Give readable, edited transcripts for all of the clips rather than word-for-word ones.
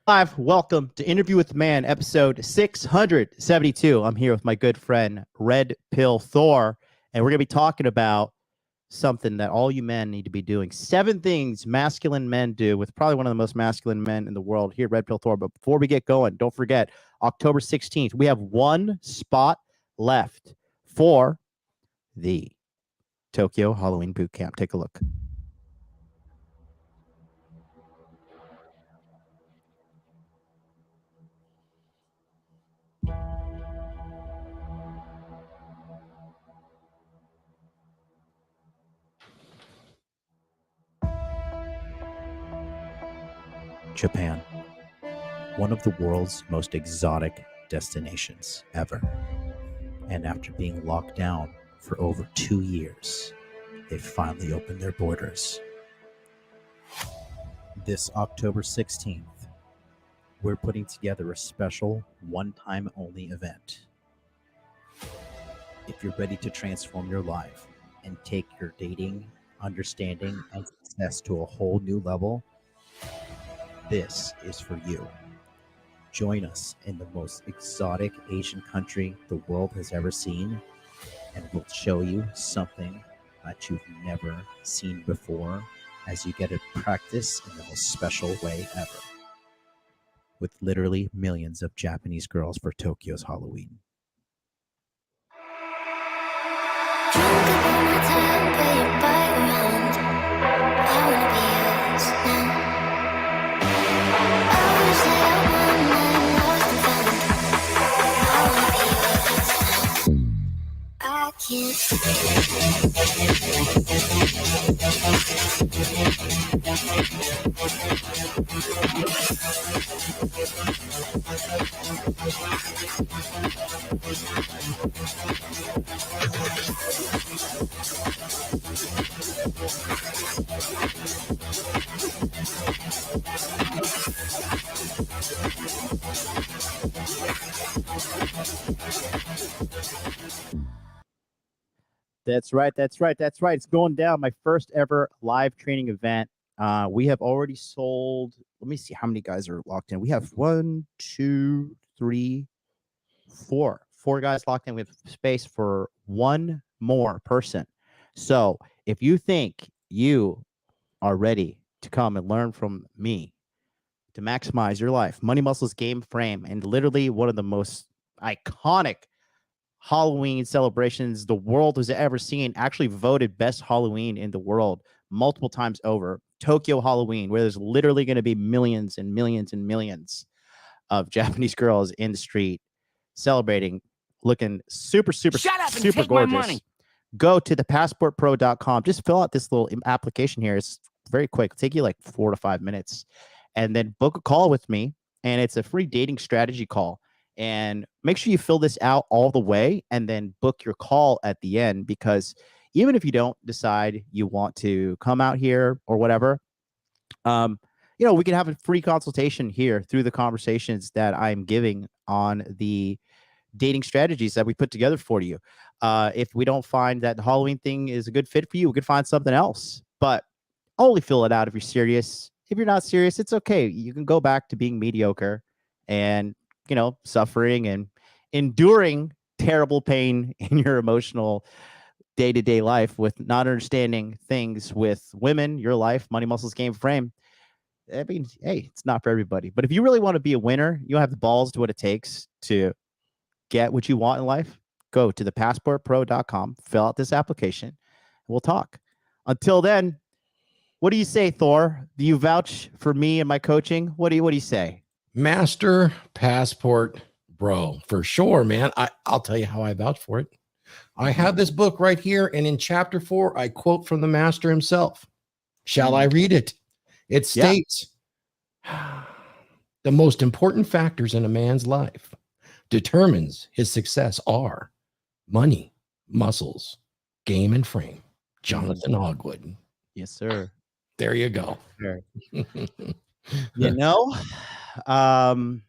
Live, welcome to Interview with the Man, episode 672. I'm here with my good friend, Red Pill Thor, and we're going to be talking about something that all you men need to be doing. 7 things masculine men do with probably one of the most masculine men in the world here, Red Pill Thor. But before we get going, don't forget, October 16th, we have one spot left for the Tokyo Halloween Boot Camp. Take a look. Japan, one of the world's most exotic destinations ever. And after being locked down for over 2 years, they finally opened their borders. This October 16th, we're putting together a special one-time only event. If you're ready to transform your life and take your dating, understanding, and success to a whole new level, this is for you. Join us in the most exotic Asian country the world has ever seen, and we'll show you something that you've never seen before as you get to practice in the most special way ever, with literally millions of Japanese girls for Tokyo's Halloween. That's right. It's going down. My first ever live training event. We have already sold. Let me see how many guys are locked in. We have 1, 2, 3, 4. 4 guys locked in. We have space for one more person. So if you think you are ready to come and learn from me to maximize your life, Money Muscles Game Frame, and literally one of the most iconic Halloween celebrations the world has ever seen, actually voted best Halloween in the world multiple times over. Tokyo Halloween, where there's literally going to be millions and millions and millions of Japanese girls in the street celebrating, looking super gorgeous. Go to thepassportpro.com. Just fill out this little application here. It's very quick. It'll take you like 4 to 5 minutes. And then book a call with me. And it's a free dating strategy call. And make sure you fill this out all the way and then book your call at the end, because even if you don't decide you want to come out here or whatever, we can have a free consultation here through the conversations that I'm giving on the dating strategies that we put together for you. If we don't find that the Halloween thing is a good fit for you, we could find something else. But only fill it out if you're serious. If you're not serious, it's okay. You can go back to being mediocre and suffering and enduring terrible pain in your emotional day-to-day life with not understanding things with women, your life, Money Muscles Game Frame. I mean, hey, it's not for everybody. But if you really want to be a winner, you have the balls to what it takes to get what you want in life, go to thepassportpro.com, fill out this application, and we'll talk. Until then, what do you say, Thor? Do you vouch for me and my coaching? What do you say? Master Passport Bro, for sure, man. I'll tell you how I vouch for it. I have this book right here, and in chapter 4, I quote from the master himself. Shall I read it? It states, the most important factors in a man's life determines his success are money, muscles, game, and frame. Jonathan Hogwood. Yes, sir. There you go. Sure. I'm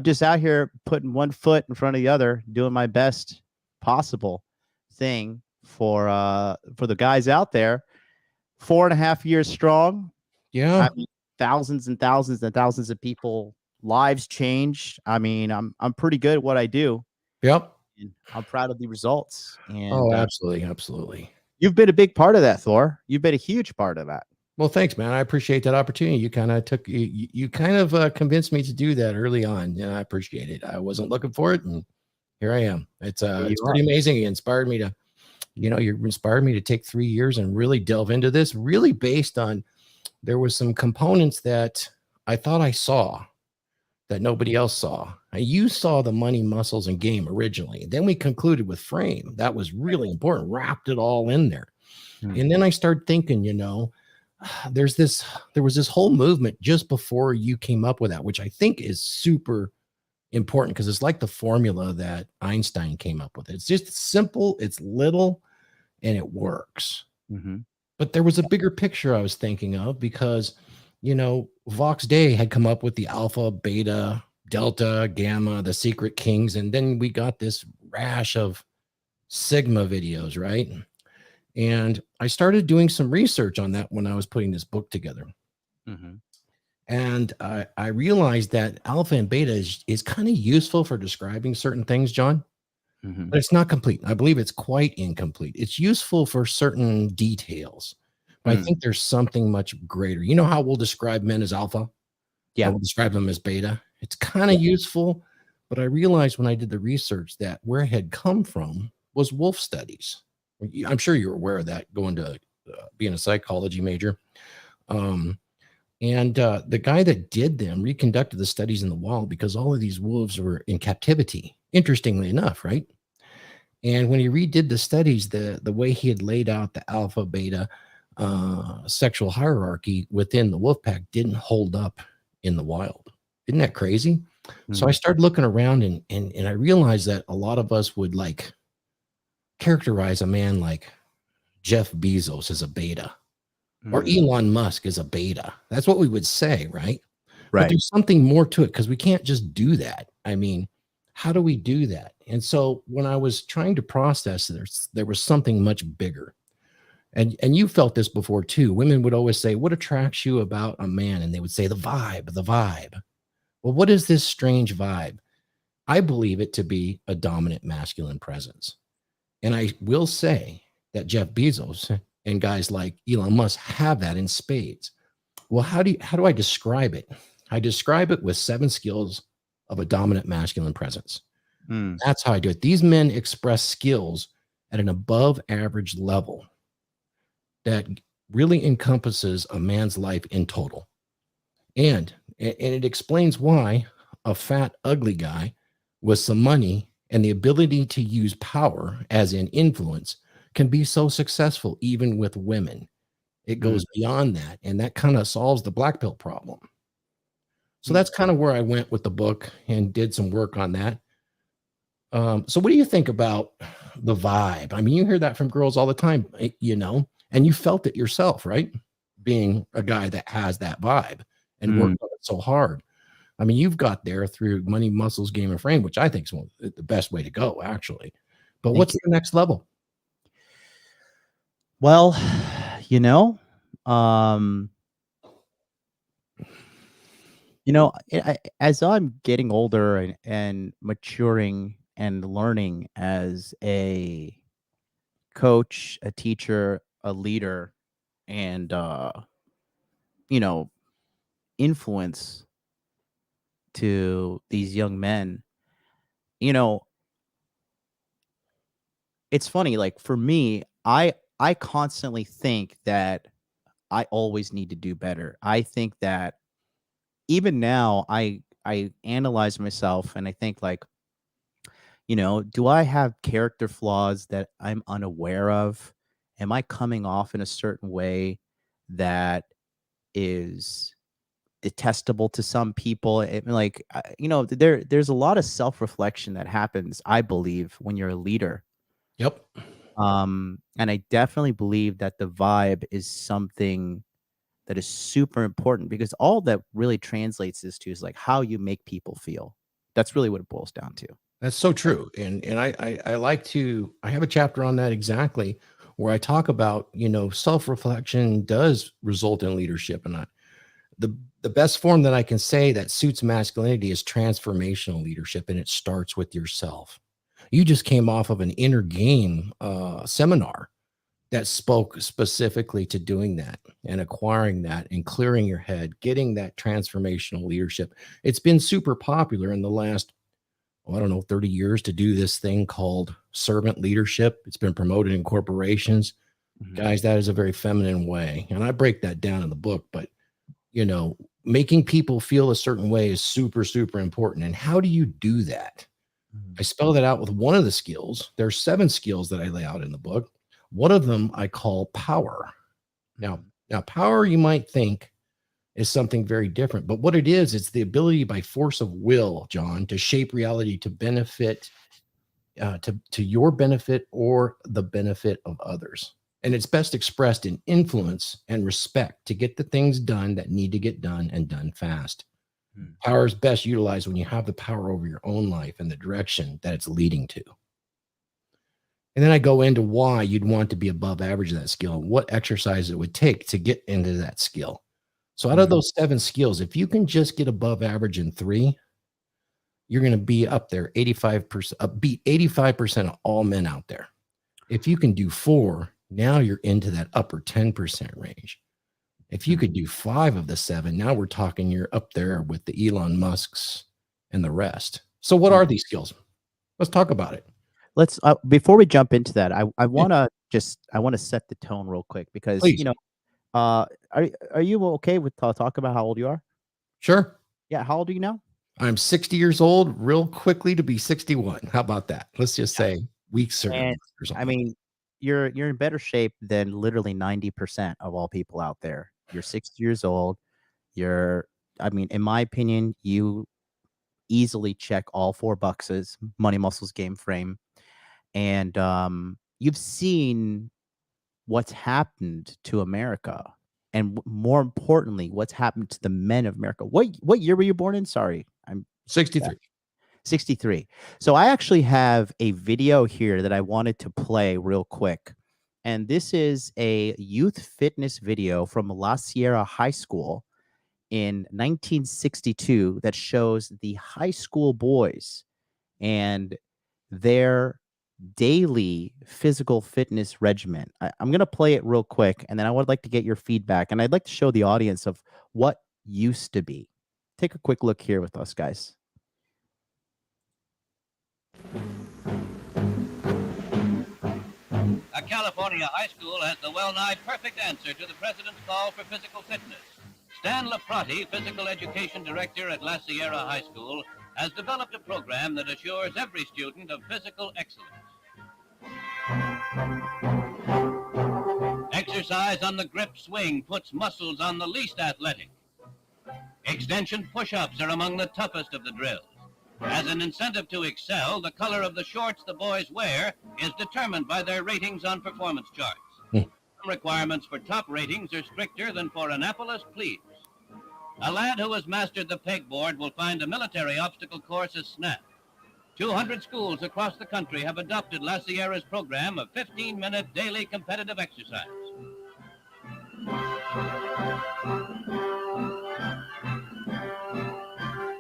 just out here putting one foot in front of the other, doing my best possible thing for the guys out there. 4.5 years strong. Yeah. thousands and thousands and thousands of people lives changed. I mean, I'm pretty good at what I do, Yep. and I'm proud of the results. Oh, And absolutely. Absolutely. you've been a big part of that, Thor. You've been a huge part of that. Well, thanks, man. I appreciate that opportunity. You kind of took you kind of convinced me to do that early on. Yeah, I appreciate it. I wasn't looking for it, and here I am. It's Here you it's are. pretty amazing. It inspired me to, you inspired me to take 3 years and really delve into this, really based on there was some components that I thought I saw that nobody else saw. You saw the money, muscles, and game originally. Then we concluded with frame. That was really important, wrapped it all in there. Hmm. And then I started thinking, there was this whole movement just before you came up with that, which I think is super important because it's like the formula that Einstein came up with. It's just simple, it's little, and it works. Mm-hmm. But there was a bigger picture I was thinking of because, Vox Day had come up with the alpha, beta, delta, gamma, the secret kings. And then we got this rash of sigma videos, right? And I started doing some research on that when I was putting this book together. Mm-hmm. And I realized that alpha and beta is kind of useful for describing certain things, John, Mm-hmm. but it's not complete. I believe it's quite incomplete. It's useful for certain details, but I think there's something much greater. You know how we'll describe men as alpha? Yeah. And we'll describe them as beta. It's kind of Yeah. useful, but I realized when I did the research that where it had come from was wolf studies. I'm sure you're aware of that going to being a psychology major. And the guy that did them reconducted the studies in the wild because all of these wolves were in captivity, interestingly enough, right? And when he redid the studies, the way he had laid out the alpha beta sexual hierarchy within the wolf pack didn't hold up in the wild. Isn't that crazy? So I started looking around and I realized that a lot of us would like characterize a man like Jeff Bezos as a beta or Elon Musk as a beta. That's what we would say, right? But Right. there's something more to it because we can't just do that. I mean, how do we do that? And so when I was trying to process this, there was something much bigger. And you felt this before too. Women would always say, "What attracts you about a man?" And they would say, "The vibe, the vibe." Well, what is this strange vibe? I believe it to be a dominant masculine presence. And I will say that Jeff Bezos and guys like Elon Musk have that in spades. Well, how do I describe it? I describe it with 7 skills of a dominant masculine presence. Mm. That's how I do it. These men express skills at an above average level that really encompasses a man's life in total. And it explains why a fat, ugly guy with some money and the ability to use power, as in influence, can be so successful even with women. It goes beyond that, and that kind of solves the black pill problem. So that's kind of where I went with the book and did some work on that. So what do you think about the vibe? I mean, you hear that from girls all the time, and you felt it yourself, right? Being a guy that has that vibe and worked on it so hard. I mean, you've got there through money, muscles, game, and frame, which I think is one of the best way to go, actually. But Thank what's you. the next level? Well, you know, um, as I'm getting older and maturing and learning as a coach, a teacher, a leader, and you know, influence to these young men, you know, it's funny, like for me, I constantly think that I always need to do better. I think that even now I analyze myself and I think like, do I have character flaws that I'm unaware of? Am I coming off in a certain way that is detestable to some people? Like, there's a lot of self-reflection that happens, I believe, when you're a leader. Yep. And I definitely believe that the vibe is something that is super important because all that really translates this to is like how you make people feel. That's really what it boils down to. That's so true. And I like to I have a chapter on that exactly where I talk about, self-reflection does result in leadership. And the the best form that I can say that suits masculinity is transformational leadership, and it starts with yourself. You just came off of an inner game seminar that spoke specifically to doing that and acquiring that and clearing your head, getting that transformational leadership. It's been super popular in the last, I don't know, 30 years to do this thing called servant leadership. It's been promoted in corporations. Guys, that is a very feminine way. And I break that down in the book, but making people feel a certain way is super, super important. And how do you do that? I spell that out with one of the skills. There's 7 skills that I lay out in the book. One of them I call power. Now power, you might think, is something very different, but what it is, it's the ability by force of will, John, to shape reality to benefit, to your benefit or the benefit of others. And it's best expressed in influence and respect to get the things done that need to get done and done fast. Power is best utilized when you have the power over your own life and the direction that it's leading to. And then I go into why you'd want to be above average of that skill and what exercise it would take to get into that skill. So out of those 7 skills, if you can just get above average in 3, you're going to be up there 85%, beat 85% of all men out there. If you can do 4, now you're into that upper 10% range. If you could do 5 of the 7, now we're talking you're up there with the Elon Musks and the rest. So what are these skills? Let's talk about it. Let's before we jump into that, I want to set the tone real quick because Please. are you okay with talk about how old you are? Sure. Yeah, how old are you now? I'm 60 years old, real quickly to be 61. How about that? Let's just say weeks or something. I mean, you're in better shape than literally 90% of all people out there. You're 60 years old. In my opinion, you easily check all 4 boxes: money, muscles, game, frame. And you've seen what's happened to America, and more importantly, what's happened to the men of America. What year were you born in? Sorry, I'm 63. 63. So I actually have a video here that I wanted to play real quick. And this is a youth fitness video from La Sierra High School in 1962 that shows the high school boys and their daily physical fitness regimen. I'm going to play it real quick, and then I would like to get your feedback, and I'd like to show the audience of what used to be. Take a quick look here with us, guys. A California high school has the well-nigh perfect answer to the president's call for physical fitness. Stan Laprati, physical education director at La Sierra High School, has developed a program that assures every student of physical excellence. Exercise on the grip swing puts muscles on the least athletic. Extension push-ups are among the toughest of the drills. As an incentive to excel, the color of the shorts the boys wear is determined by their ratings on performance charts. Some requirements for top ratings are stricter than for Annapolis plebes. A lad who has mastered the pegboard will find a military obstacle course a snap. 200 schools across the country have adopted La Sierra's program of 15-minute daily competitive exercise.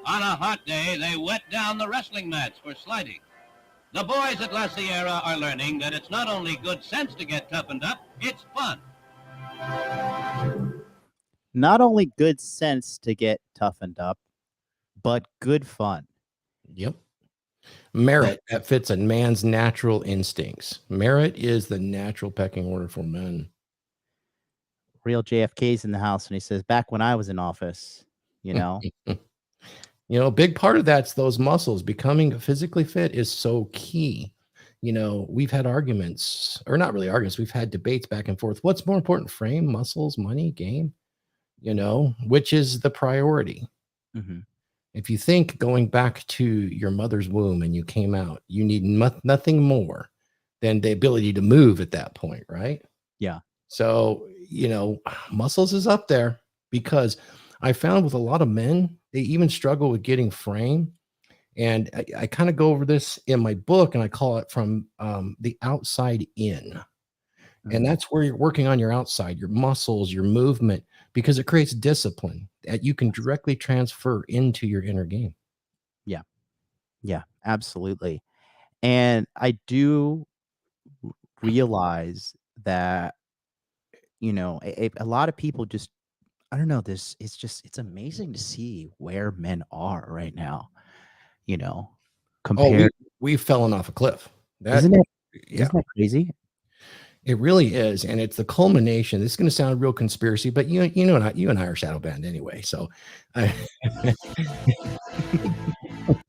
On a hot day, they wet down the wrestling mats for sliding. The boys at La Sierra are learning that it's not only good sense to get toughened up, it's fun. Not only good sense to get toughened up, but good fun. Yep. Merit, that fits a man's natural instincts. Merit is the natural pecking order for men. Real JFK's in the house, and he says, back when I was in office, A big part of that's those muscles. Becoming physically fit is so key. We've had arguments, or not really arguments, we've had debates back and forth. What's more important, frame, muscles, money, game? Which is the priority? Mm-hmm. If you think going back to your mother's womb and you came out, you need nothing more than the ability to move at that point, right? Yeah. So, muscles is up there, because I found with a lot of men, they even struggle with getting frame. And I kind of go over this in my book, and I call it from the outside in. Mm-hmm. And that's where you're working on your outside, your muscles, your movement, because it creates discipline. that you can directly transfer into your inner game. Yeah, absolutely. And I do realize that, a lot of people just, I don't know, it's amazing to see where men are right now, you know, Oh, compared. we've fallen off a cliff. That Isn't it? yeah, Isn't that crazy? it really is, and it's the culmination. This is going to sound real conspiracy, but you and I are shadow banned anyway. So, I,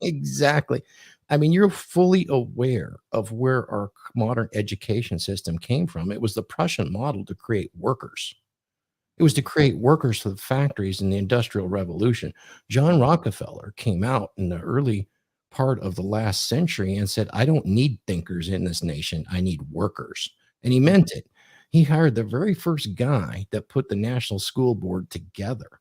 exactly. I mean, you're fully aware of where our modern education system came from. It was the Prussian model to create workers. It was to create workers for the factories in the Industrial Revolution. John Rockefeller came out in the early part of the last century and said, I don't need thinkers in this nation. I need workers. And he meant it. He hired the very first guy that put the National School Board together.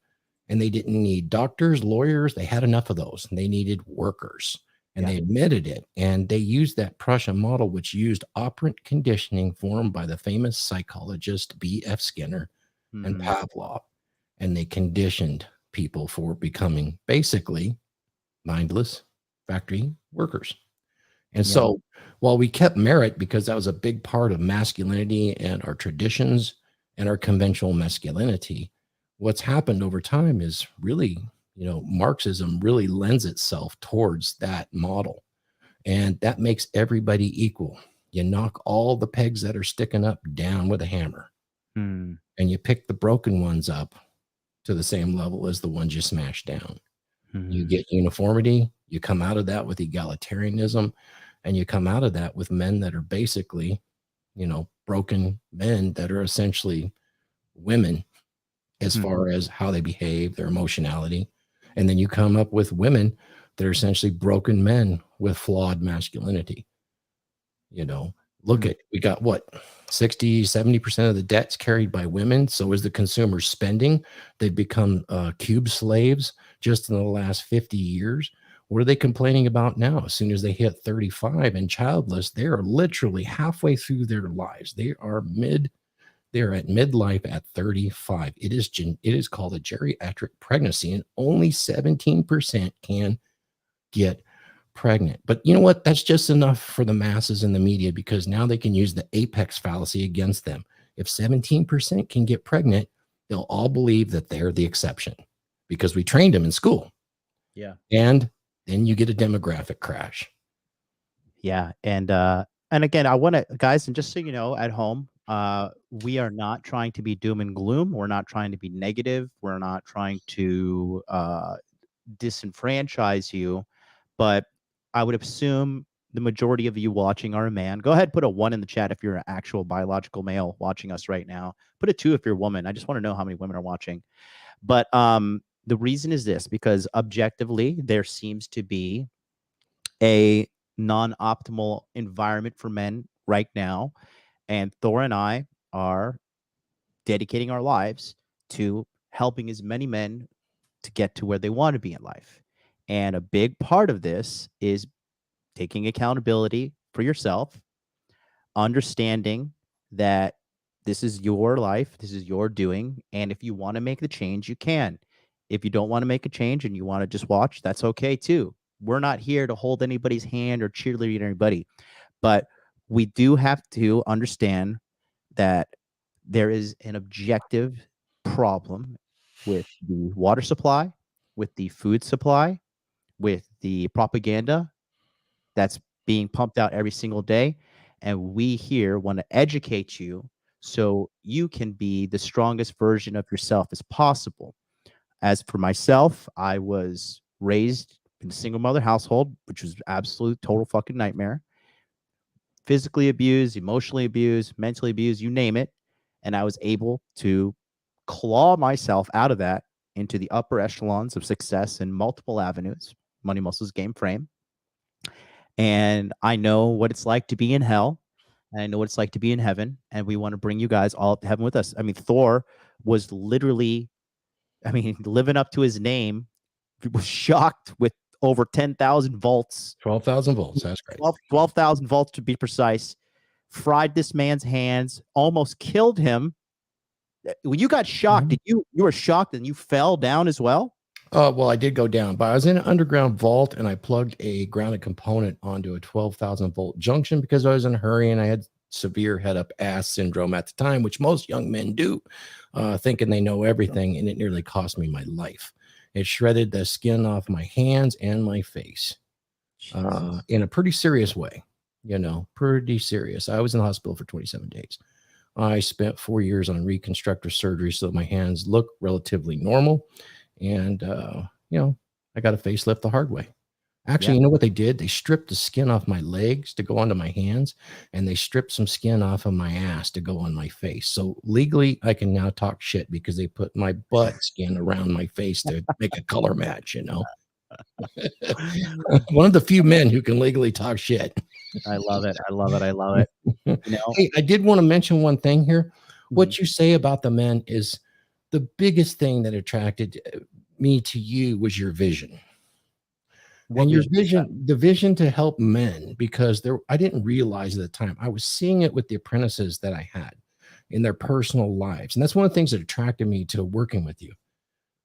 And they didn't need doctors, lawyers. They had enough of those. And they needed workers. And Yeah. they admitted it. And they used that Prussian model, which used operant conditioning formed by the famous psychologist B.F. Skinner and Pavlov, and they conditioned people for becoming basically mindless factory workers. And so while we kept merit because that was a big part of masculinity and our traditions and our conventional masculinity, what's happened over time is really, Marxism really lends itself towards that model. And that makes everybody equal. You knock all the pegs that are sticking up down with a hammer. And you pick the broken ones up to the same level as the ones you smash down. You get uniformity. You come out of that with egalitarianism, and you come out of that with men that are basically, broken men that are essentially women as far as how they behave, their emotionality. And then you come up with women that are essentially broken men with flawed masculinity. Look at, we got what, 60-70% of the debts carried by women. So as the consumer spending, they've become cube slaves just in the last 50 years. What are they complaining about now? As soon as they hit 35 and childless, they are literally halfway through their lives. They're at midlife at 35. It is called a geriatric pregnancy, and only 17% can get pregnant. But you know what? That's just enough for the masses and the media, because now they can use the apex fallacy against them. If 17% can get pregnant, they'll all believe that they're the exception because we trained them in school. Yeah. And then you get a demographic crash. Yeah. And again, I want to, guys, and just so you know, at home, we are not trying to be doom and gloom. We're not trying to be negative. We're not trying to disenfranchise you, but I would assume the majority of you watching are a man. Go ahead, put a 1 in the chat if you're an actual biological male watching us right now. Put a 2 if you're a woman. I just want to know how many women are watching. But the reason is this, because objectively, there seems to be a non-optimal environment for men right now. And Thor and I are dedicating our lives to helping as many men to get to where they want to be in life. And a big part of this is taking accountability for yourself, understanding that this is your life, this is your doing, and if you want to make the change, you can. If you don't want to make a change and you want to just watch, that's okay too. We're not here to hold anybody's hand or cheerlead anybody, but we do have to understand that there is an objective problem with the water supply, with the food supply, with the propaganda that's being pumped out every single day. And we here want to educate you so you can be the strongest version of yourself as possible. As for myself, I was raised in a single mother household, which was absolute total fucking nightmare. Physically abused, emotionally abused, mentally abused, you name it. And I was able to claw myself out of that into the upper echelons of success in multiple avenues. Money Muscles Game Frame. And I know what it's like to be in hell. And I know what it's like to be in heaven. And we want to bring you guys all up to heaven with us. I mean, Thor was literally, living up to his name. He was shocked with over 10,000 volts. 12,000 volts. That's great. 12,000 volts to be precise. Fried this man's hands, almost killed him. when you got shocked, did you were shocked and you fell down as well? Well, I did go down, but I was in an underground vault and I plugged a grounded component onto a 12,000 volt junction because I was in a hurry and I had severe head up ass syndrome at the time, which most young men do, thinking they know everything, and it nearly cost me my life. It shredded the skin off my hands and my face in a pretty serious way, pretty serious. I was in the hospital for 27 days. I spent 4 years on reconstructive surgery so my hands look relatively normal. And, I got a facelift the hard way. Actually, you know what they did? They stripped the skin off my legs to go onto my hands, and they stripped some skin off of my ass to go on my face. So legally, I can now talk shit because they put my butt skin around my face to make a color match, One of the few men who can legally talk shit. I love it. I love it. I love it. Hey, I did want to mention one thing here. What you say about the men is the biggest thing that attracted me to you was your vision. And your vision, the vision to help men, because I didn't realize at the time, I was seeing it with the apprentices that I had in their personal lives. And that's one of the things that attracted me to working with you,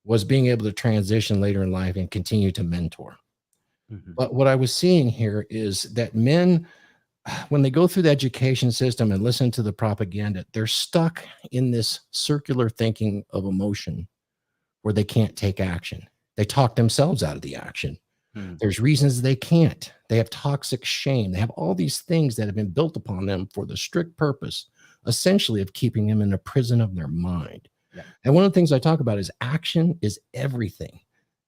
was being able to transition later in life and continue to mentor. But what I was seeing here is that men, when they go through the education system and listen to the propaganda, they're stuck in this circular thinking of emotion where they can't take action. They talk themselves out of the action. There's reasons they can't. They have toxic shame. They have all these things that have been built upon them for the strict purpose, essentially, of keeping them in a prison of their mind. And one of the things I talk about is action is everything.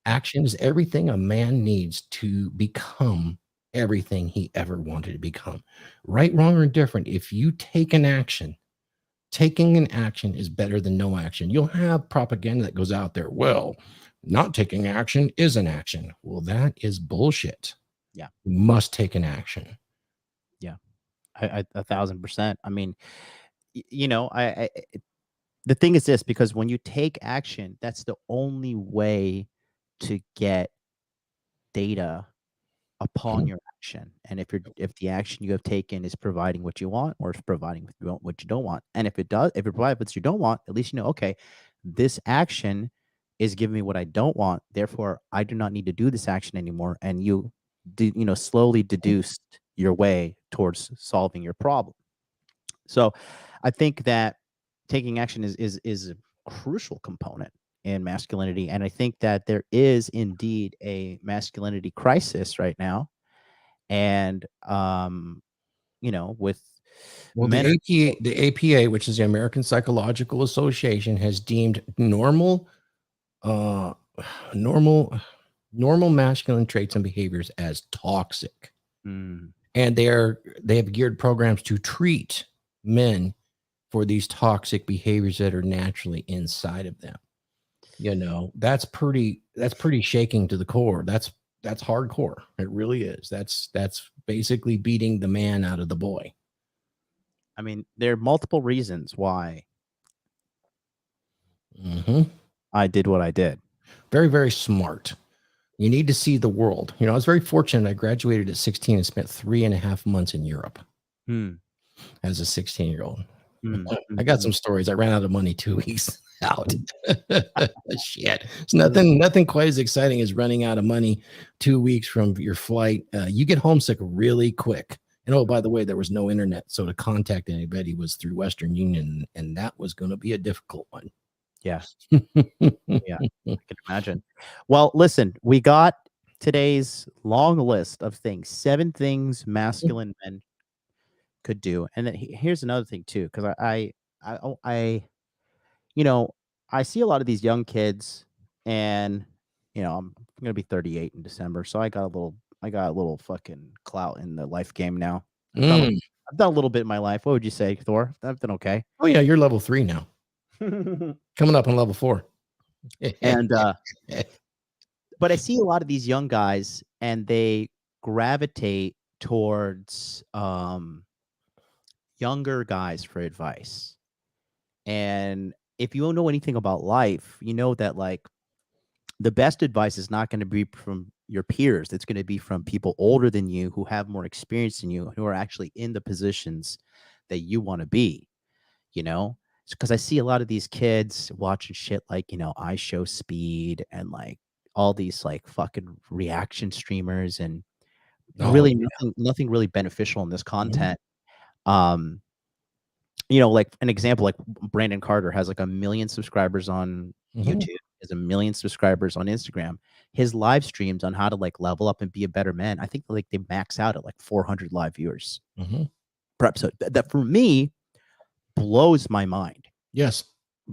Action is everything a man needs to become everything he ever wanted to become. Right, wrong, or indifferent, if you take an action, taking an action is better than no action. You'll have propaganda that goes out there. Well, not taking action is an action. Well, that is bullshit. Yeah. You must take an action. Yeah. I 1,000%. I mean, the thing is this, because when you take action, that's the only way to get data upon your action. And if the action you have taken is providing what you want, or is providing what you don't want, and if it provides what you don't want, at least okay, this action is giving me what I don't want, therefore I do not need to do this action anymore. And you slowly deduced your way towards solving your problem. So I think that taking action is a crucial component in masculinity. And I think that there is indeed a masculinity crisis right now. And, with the APA, which is the American Psychological Association, has deemed normal masculine traits and behaviors as toxic. And they have geared programs to treat men for these toxic behaviors that are naturally inside of them. That's pretty shaking to the core. That's hardcore. It really is. That's basically beating the man out of the boy. I mean, there are multiple reasons why I did what I did. Very, very smart. You need to see the world. I was very fortunate. I graduated at 16 and spent 3.5 months in Europe as a 16-year-old. I got some stories. I ran out of money 2 weeks out. Shit. It's nothing quite as exciting as running out of money 2 weeks from your flight. You get homesick really quick. And oh, by the way, there was no internet. So to contact anybody was through Western Union, and that was going to be a difficult one. Yeah. Yeah, I can imagine. Well, listen, we got today's long list of things, 7 things masculine men could do. And then here's another thing too, because I see a lot of these young kids, and I'm gonna be 38 in December, so I got a little fucking clout in the life game now. I've done a little bit in my life. What would you say, Thor? I've done okay. Oh yeah, you're level 3 now. Coming up on level 4. And but I see a lot of these young guys, and they gravitate towards younger guys for advice. And if you don't know anything about life, you know that like the best advice is not going to be from your peers. It's going to be from people older than you, who have more experience than you, who are actually in the positions that you want to be, because I see a lot of these kids watching shit like, I Show Speed and like all these like fucking reaction streamers and Oh, really nothing really beneficial in this mhm, content. Like an example, like Brandon Carter has like 1 million subscribers on mhm, YouTube, has 1 million subscribers on Instagram. His live streams on how to like level up and be a better man, I think like they max out at like 400 live viewers mhm. per episode. That for me blows my mind Yes.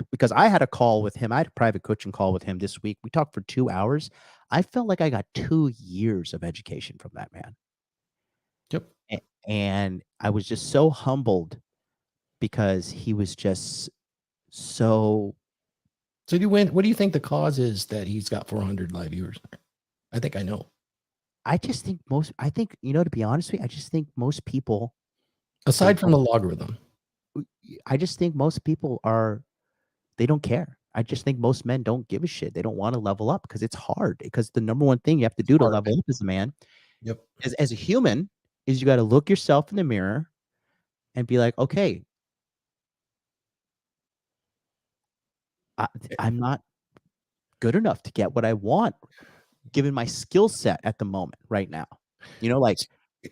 because I had a call with him. I had a private coaching call with him this week. We talked for 2 hours. I felt like I got 2 years of education from that man. Yep. And I was just so humbled because he was just so. So what do you think the cause is that he's got 400 live viewers? I think I know. I just think to be honest with you, I just think most people, Aside from the logarithm. I just think most people they don't care. I just think most men don't give a shit. They don't want to level up because it's hard. Because the number one thing you have to do to Hard. level up as a man, Yep. as a human, is you got to look yourself in the mirror and be like, okay, I'm not good enough to get what I want, given my skill set at the moment right now. Like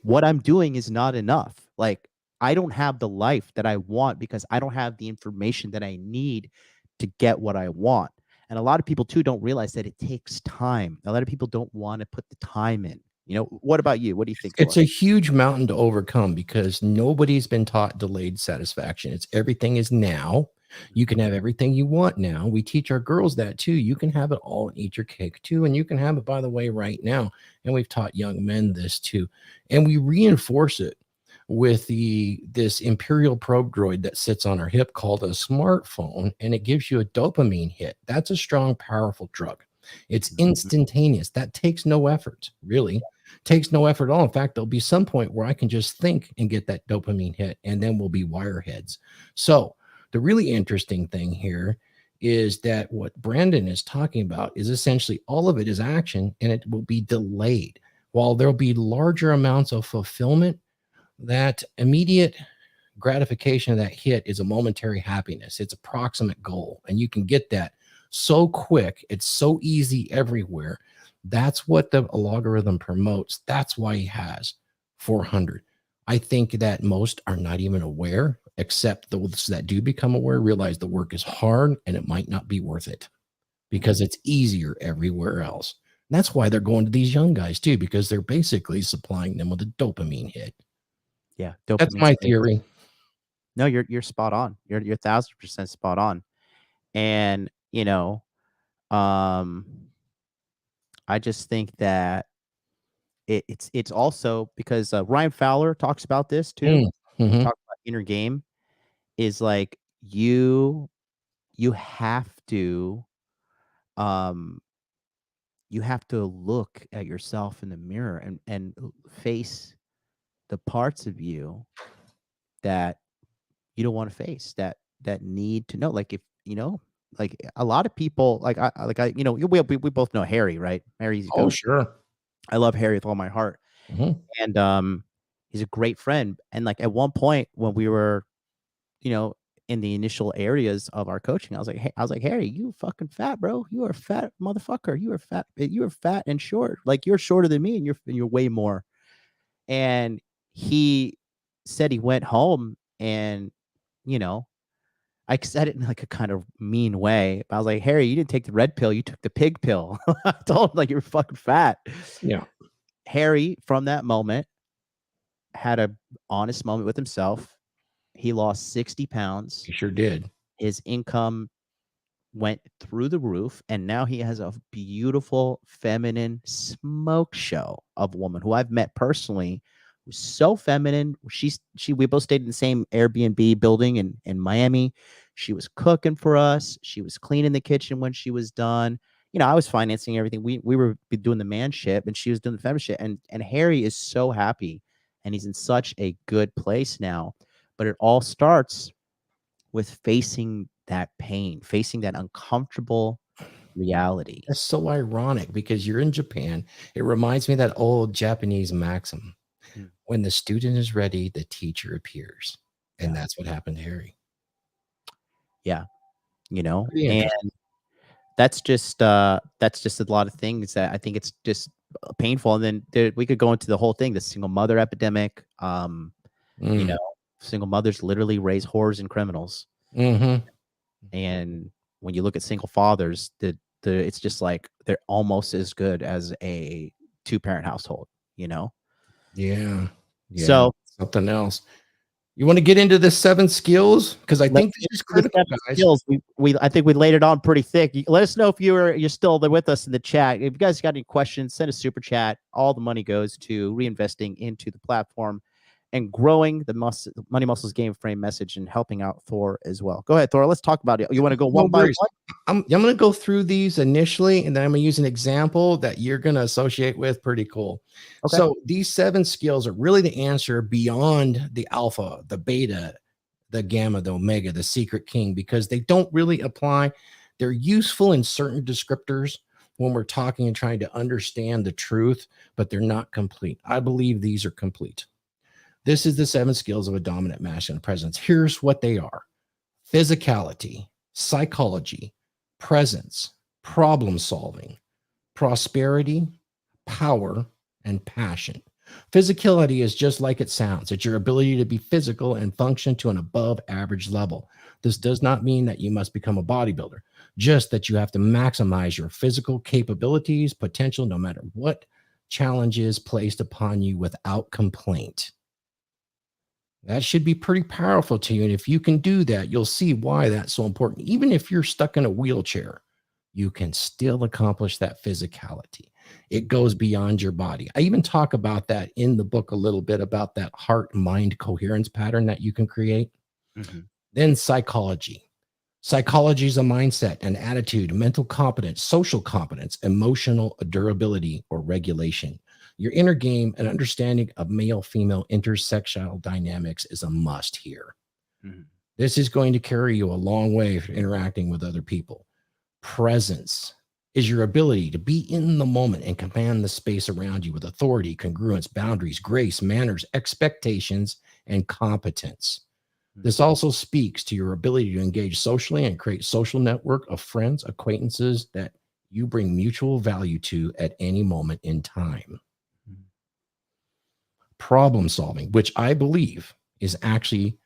what I'm doing is not enough. Like I don't have the life that I want because I don't have the information that I need to get what I want. And a lot of people too don't realize that it takes time. A lot of people don't want to put the time in. What about you? What do you think? It's a huge mountain to overcome because nobody's been taught delayed satisfaction. It's everything is now. You can have everything you want now. We teach our girls that too. You can have it all and eat your cake too. And you can have it, by the way, right now. And we've taught young men this too. And we reinforce it with this imperial probe droid that sits on our hip called a smartphone, and it gives you a dopamine hit. That's a strong, powerful drug. It's instantaneous. That takes no effort, really. Takes no effort at all. In fact, there'll be some point where I can just think and get that dopamine hit, and then we'll be wireheads. So the really interesting thing here is that what Brandon is talking about is essentially all of it is action, and it will be delayed. While there'll be larger amounts of fulfillment, that immediate gratification of that hit is a momentary happiness. It's a proximate goal, and you can get that so quick. It's so easy everywhere. That's what the logarithm promotes. That's why he has 400. I think that most are not even aware, except those that do become aware realize the work is hard and it might not be worth it because it's easier everywhere else. And that's why they're going to these young guys too, because they're basically supplying them with a dopamine hit. Yeah, that's my theory. No, you're spot on. You're 1,000% spot on. And I just think that it's also because Ryan Fowler talks about this too. Mm-hmm. Talk about inner game is like you have to look at yourself in the mirror and face the parts of you that you don't want to face, that need to know. Like if like a lot of people we both know Harry, right? Harry's sure. I love Harry with all my heart. Mm-hmm. And he's a great friend. And like at one point when we were, in the initial areas of our coaching, I was like, Harry, you fucking fat, bro. You are a fat motherfucker. You are fat. You are fat and short. Like you're shorter than me, and you're way more. And he said he went home and, I said it in like a kind of mean way. I was like, Harry, you didn't take the red pill. You took the pig pill. I told him like you're fucking fat. Yeah. Harry, from that moment, had a honest moment with himself. He lost 60 pounds. He sure did. His income went through the roof, and now he has a beautiful, feminine smoke show of a woman who I've met personally, who's so feminine. We both stayed in the same Airbnb building in Miami. She was cooking for us. She was cleaning the kitchen when she was done. I was financing everything. We were doing the man shit, and she was doing the feminine shit. And Harry is so happy, and he's in such a good place now. But it all starts with facing that pain, facing that uncomfortable reality. That's so ironic because you're in Japan. It reminds me of that old Japanese maxim. When the student is ready, the teacher appears. And that's what happened to Harry. Yeah, you know, Pretty and interesting. that's just a lot of things that I think it's just painful. And then we could go into the whole thing, the single mother epidemic. You Mm. know, single mothers literally raise whores and criminals. Mm-hmm. And when you look at single fathers, it's just like they're almost as good as a two-parent household, you know? Yeah. Yeah. So Something else. You want to get into the 7 skills? Because I let's think this get is into the critical, 7 guys. skills. I think we laid it on pretty thick. Let us know if you're still there with us in the chat. If you guys got any questions, send a super chat. All the money goes to reinvesting into the platform and growing the money muscles game frame message and helping out Thor as well. Go ahead, Thor. Let's talk about it. You want to go No one by worries. one? I'm going to go through these initially, and then I'm going to use an example that you're going to associate with. Pretty cool. Okay. So these 7 skills are really the answer beyond the alpha, the beta, the gamma, the omega, the secret king, because they don't really apply. They're useful in certain descriptors when we're talking and trying to understand the truth, but they're not complete. I believe these are complete. This is the 7 skills of a dominant masculine presence. Here's what they are: physicality, psychology, presence, problem solving, prosperity, power, and passion. Physicality is just like it sounds. It's your ability to be physical and function to an above average level. This does not mean that you must become a bodybuilder, just that you have to maximize your physical capabilities, potential, no matter what challenge is placed upon you without complaint. That should be pretty powerful to you. And if you can do that, you'll see why that's so important. Even if you're stuck in a wheelchair, you can still accomplish that physicality. It goes beyond your body. I even talk about that in the book a little bit, about that heart-mind coherence pattern that you can create. Mm-hmm. Then psychology. Psychology is a mindset, an attitude, mental competence, social competence, emotional durability or regulation. Your inner game and understanding of male-female intersectional dynamics is a must here. Mm-hmm. This is going to carry you a long way for interacting with other people. Presence is your ability to be in the moment and command the space around you with authority, congruence, boundaries, grace, manners, expectations, and competence. This also speaks to your ability to engage socially and create social network of friends, acquaintances that you bring mutual value to at any moment in time. Problem solving, which I believe is actually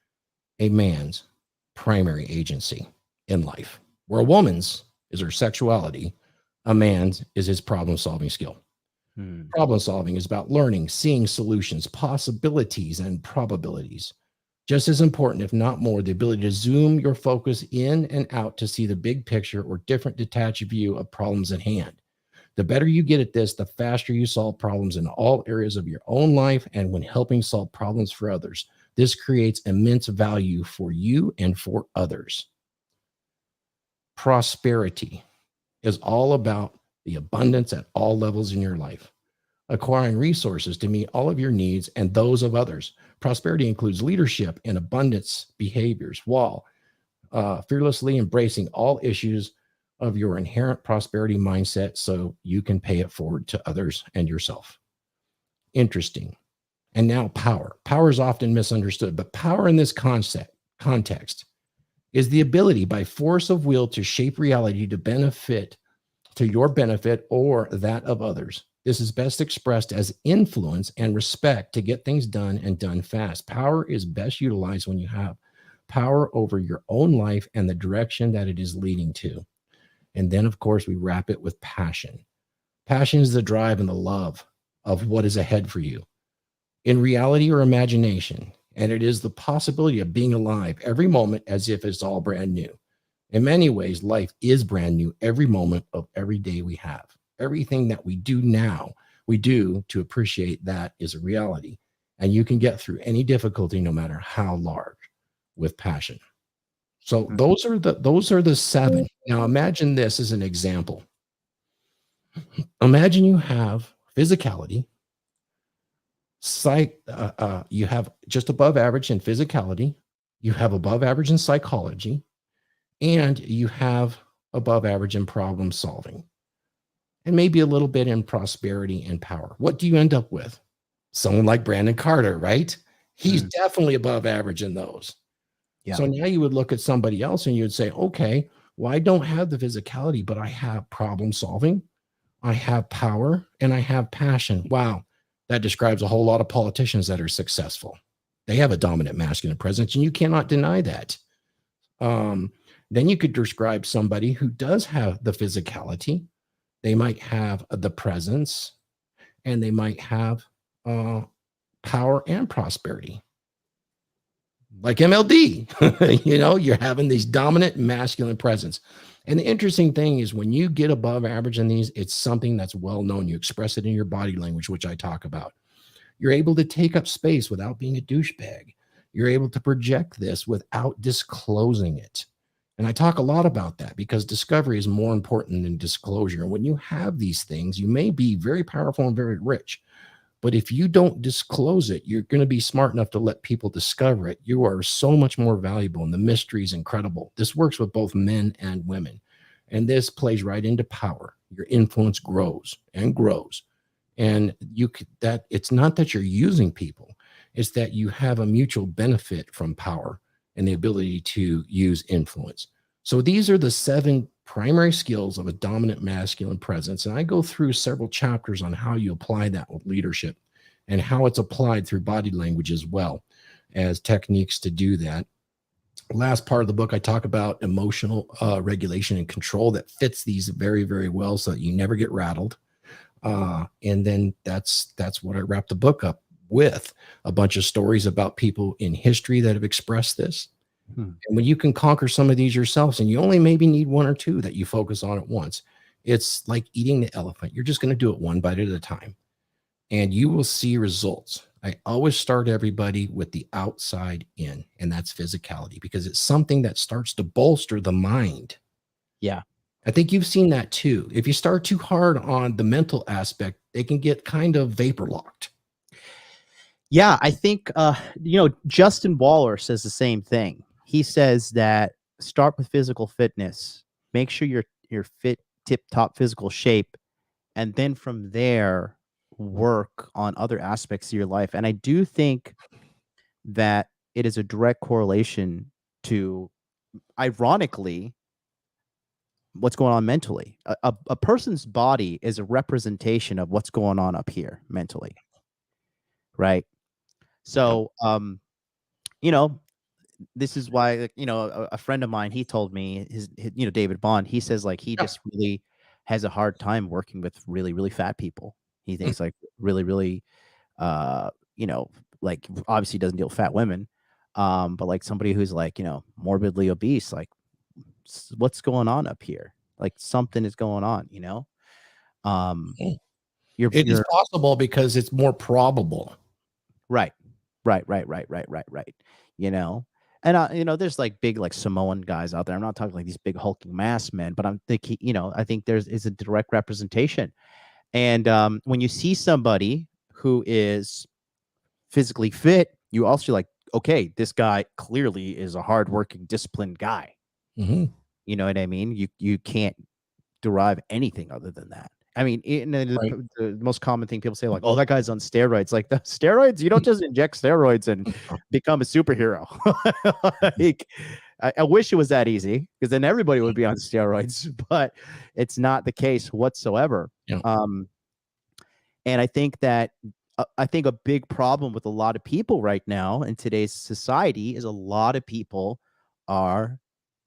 a man's primary agency in life, where a woman's is her sexuality, a man's is his problem solving skill. Problem solving is about learning, seeing solutions, possibilities, and probabilities. Just as important, if not more, the ability to zoom your focus in and out to see the big picture or different detached view of problems at hand. The better you get at this, the faster you solve problems in all areas of your own life and when helping solve problems for others. This creates immense value for you and for others. Prosperity is all about the abundance at all levels in your life, acquiring resources to meet all of your needs and those of others. Prosperity includes leadership and abundance behaviors while fearlessly embracing all issues of your inherent prosperity mindset so you can pay it forward to others and yourself. Interesting. And now power. Power is often misunderstood, but power in this context is the ability by force of will to shape reality to your benefit or that of others. This is best expressed as influence and respect to get things done and done fast. Power is best utilized when you have power over your own life and the direction that it is leading to. And then, of course, we wrap it with passion. Passion is the drive and the love of what is ahead for you in reality or imagination. And it is the possibility of being alive every moment as if it's all brand new. In many ways, life is brand new every moment of every day we have. Everything that we do now, we do to appreciate that is a reality. And you can get through any difficulty, no matter how large, with passion. So those are the 7. Now imagine this as an example. Imagine you have physicality, you have just above average in physicality, you have above average in psychology, and you have above average in problem solving, and maybe a little bit in prosperity and power. What do you end up with? Someone like Brandon Carter, right? He's definitely above average in those. Yeah. So now you would look at somebody else and you would say, okay, well, I don't have the physicality, but I have problem solving, I have power, and I have passion. Wow. That describes a whole lot of politicians that are successful. They have a dominant masculine presence, and you cannot deny that. Then you could describe somebody who does have the physicality. They might have the presence, and they might have power and prosperity. Like MLD, you're having these dominant masculine presence. And the interesting thing is when you get above average in these, it's something that's well known. You express it in your body language, which I talk about. You're able to take up space without being a douchebag. You're able to project this without disclosing it. And I talk a lot about that because discovery is more important than disclosure. And when you have these things, you may be very powerful and very rich. But if you don't disclose it, you're going to be smart enough to let people discover it. You are so much more valuable, and the mystery is incredible. This works with both men and women. And this plays right into power. Your influence grows and grows. And it's not that you're using people, it's that you have a mutual benefit from power and the ability to use influence. So these are the 7 primary skills of a dominant masculine presence. And I go through several chapters on how you apply that with leadership and how it's applied through body language as well as techniques to do that. Last part of the book, I talk about emotional regulation and control that fits these very, very well so that you never get rattled. And then that's what I wrap the book up with, a bunch of stories about people in history that have expressed this. And when you can conquer some of these yourselves, and you only maybe need 1 or 2 that you focus on at once, it's like eating the elephant. You're just going to do it one bite at a time, and you will see results. I always start everybody with the outside in, and that's physicality, because it's something that starts to bolster the mind. Yeah. I think you've seen that too. If you start too hard on the mental aspect, they can get kind of vapor locked. Yeah, I think Justin Waller says the same thing. He says that start with physical fitness, make sure you're fit, tip-top physical shape, and then from there work on other aspects of your life. And I do think that it is a direct correlation to, ironically, what's going on mentally. A person's body is a representation of what's going on up here mentally, right? So, this is why, a friend of mine, he told me his David Bond, he says like he just really has a hard time working with really, really fat people. He thinks like really, really, like obviously doesn't deal with fat women, but like somebody who's like, morbidly obese, like what's going on up here? Like something is going on, It is possible because it's more probable. Right. And there's like big like Samoan guys out there. I'm not talking like these big hulking mass men, but I'm thinking, I think is a direct representation. And when you see somebody who is physically fit, you also like, okay, this guy clearly is a hardworking, disciplined guy. Mm-hmm. You know what I mean? You can't derive anything other than that. I mean, the most common thing people say, like, oh, that guy's on steroids. Like, the steroids? You don't just inject steroids and become a superhero. Like, I wish it was that easy, because then everybody would be on steroids, but it's not the case whatsoever. Yeah. And I think that a big problem with a lot of people right now in today's society is a lot of people are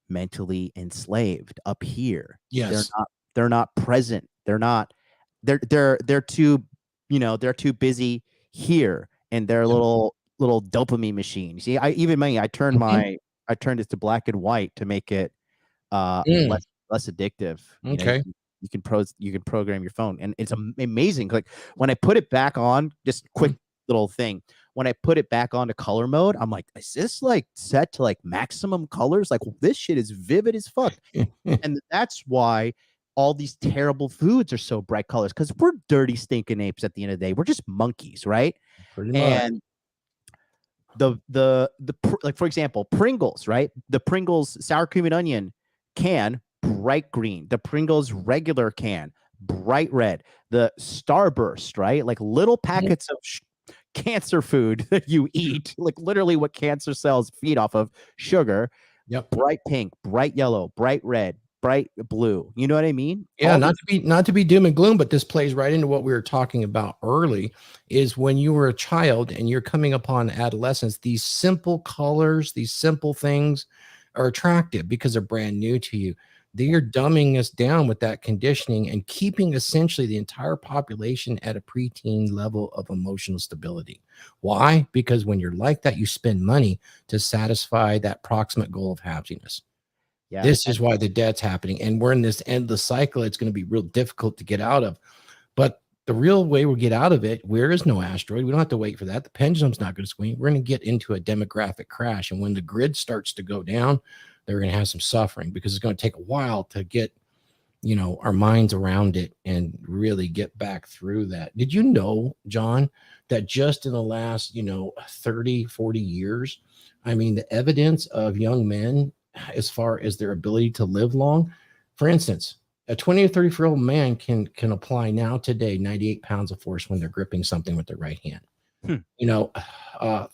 mentally enslaved up here. Yes. They're not present. They're too, they're too busy here in their little dopamine machine. See, I turned it to black and white to make it less addictive. Okay. You can program your phone, and it's amazing. Like when I put it back on, just quick little thing. When I put it back onto color mode, I'm like, is this like set to like maximum colors? Like this shit is vivid as fuck. And that's why all these terrible foods are so bright colors, because we're dirty, stinking apes at the end of the day. We're just monkeys, right? Pretty much. And like, for example, Pringles, right? The Pringles sour cream and onion can, bright green. The Pringles regular can, bright red. The Starburst, right? Like little packets of cancer food that you eat, like literally what cancer cells feed off of, sugar. Yep. Bright pink, bright yellow, bright red, bright blue. You know what I mean? Yeah, All not to be doom and gloom, but this plays right into what we were talking about early, is when you were a child and you're coming upon adolescence, these simple colors, these simple things are attractive because they're brand new to you. They are dumbing us down with that conditioning and keeping essentially the entire population at a preteen level of emotional stability. Why? Because when you're like that, you spend money to satisfy that proximate goal of happiness. yeah. This is why the debt's happening. And we're in this endless cycle. It's going to be real difficult to get out of. But the real way we'll get out of it, where is no asteroid. We don't have to wait for that. The pendulum's not going to swing. We're going to get into a demographic crash. And when the grid starts to go down, they're going to have some suffering because it's going to take a while to get, our minds around it and really get back through that. Did you know, John, that just in the last, 30, 40 years, the evidence of young men as far as their ability to live long, for instance, a 20 or 34-year-old man can apply now today 98 pounds of force when they're gripping something with their right hand.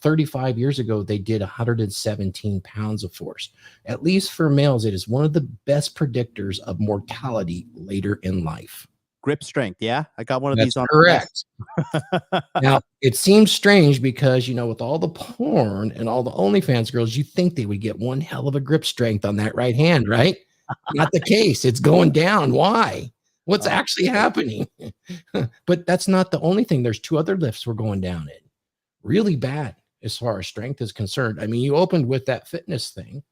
35 years ago, they did 117 pounds of force. At least for males, it is one of the best predictors of mortality later in life. Grip strength. Yeah. I got one of That's these on. correct. Now, it seems strange because, with all the porn and all the OnlyFans girls, you think they would get one hell of a grip strength on that right hand, right? Not the case. It's going down. Why? What's actually happening? But that's not the only thing. There's 2 other lifts we're going down in. Really bad as far as strength is concerned. You opened with that fitness thing.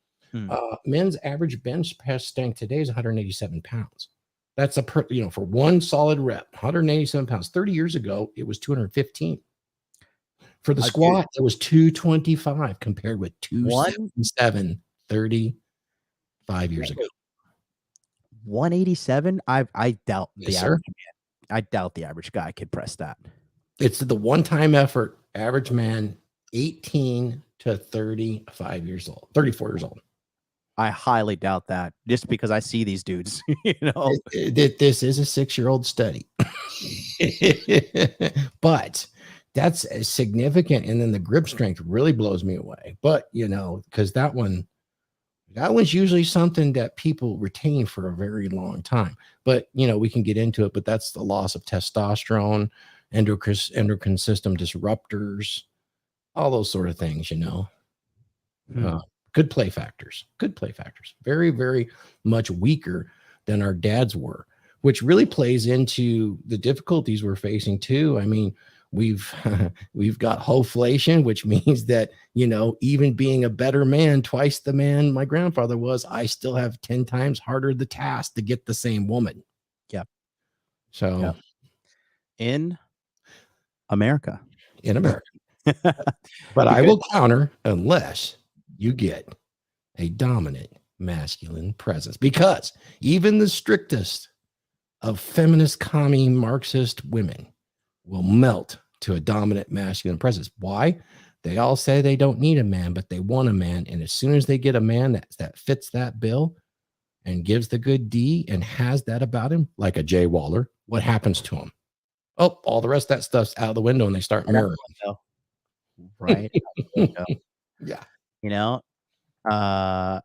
Men's average bench press strength today is 187 pounds. That's for one solid rep, 187 pounds. 30 years ago, it was 215. For the squat, it was 225 compared with 277 35 years ago. 187. I doubt the Yes, average sir. man. I doubt the average guy could press that. It's the one-time effort. Average man, 18 to 35 years old, 34 years old. I highly doubt that, just because I see these dudes. This is a 6-year-old study, but that's significant. And then the grip strength really blows me away. But because that one's usually something that people retain for a very long time. But we can get into it. But that's the loss of testosterone, endocrine system disruptors, all those sort of things. Good play factors. Very, very much weaker than our dads were, which really plays into the difficulties we're facing too. We've got hoflation, which means that, even being a better man, twice the man my grandfather was, I still have 10 times harder the task to get the same woman. Yeah. So in America. But I will counter unless you get a dominant masculine presence, because even the strictest of feminist, commie, Marxist women will melt to a dominant masculine presence. Why? They all say they don't need a man, but they want a man. And as soon as they get a man that fits that bill and gives the good D and has that about him, like a Jay Waller, what happens to him? Oh, all the rest of that stuff's out of the window and they start mirroring. Right. Yeah. I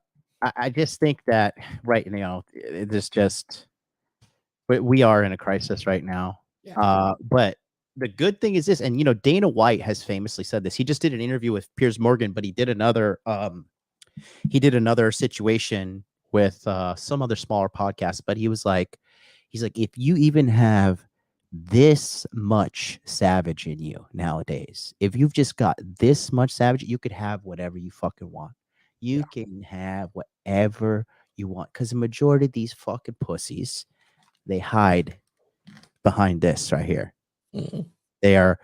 just think that it's just we are in a crisis right now. Yeah. But the good thing is this, and Dana White has famously said this. He just did an interview with Piers Morgan, but he did another situation with some other smaller podcast. But he's like, if you even have this much savage in you nowadays, if you've just got this much savage, you could have whatever you fucking want. You can have whatever you want, because the majority of these fucking pussies, they hide behind this right here. Mm-hmm. They are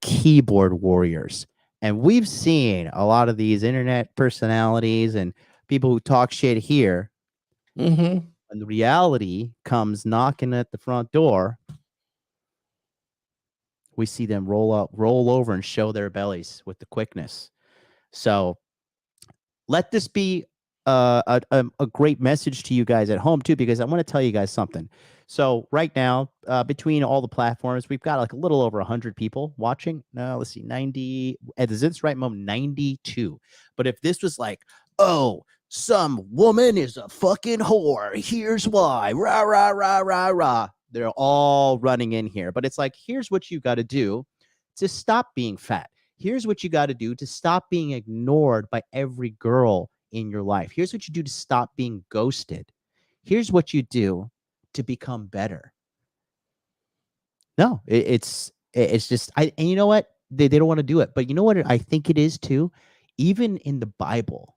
keyboard warriors, and we've seen a lot of these internet personalities and people who talk shit here. Mm-hmm. And the reality comes knocking at the front door. We see them roll over and show their bellies with the quickness. So let this be a great message to you guys at home too, because I want to tell you guys something. So right now, between all the platforms, we've got like a little over 100 people watching. No, let's see, 90 at this right moment, 92. But if this was like, oh, some woman is a fucking whore, here's why, rah rah rah rah rah, they're all running in here. But it's like, here's what you got to do to stop being fat. Here's what you got to do to stop being ignored by every girl in your life. Here's what you do to stop being ghosted. Here's what you do to become better. No, it's just and you know what? They don't want to do it. But you know what I think it is too? Even in the Bible,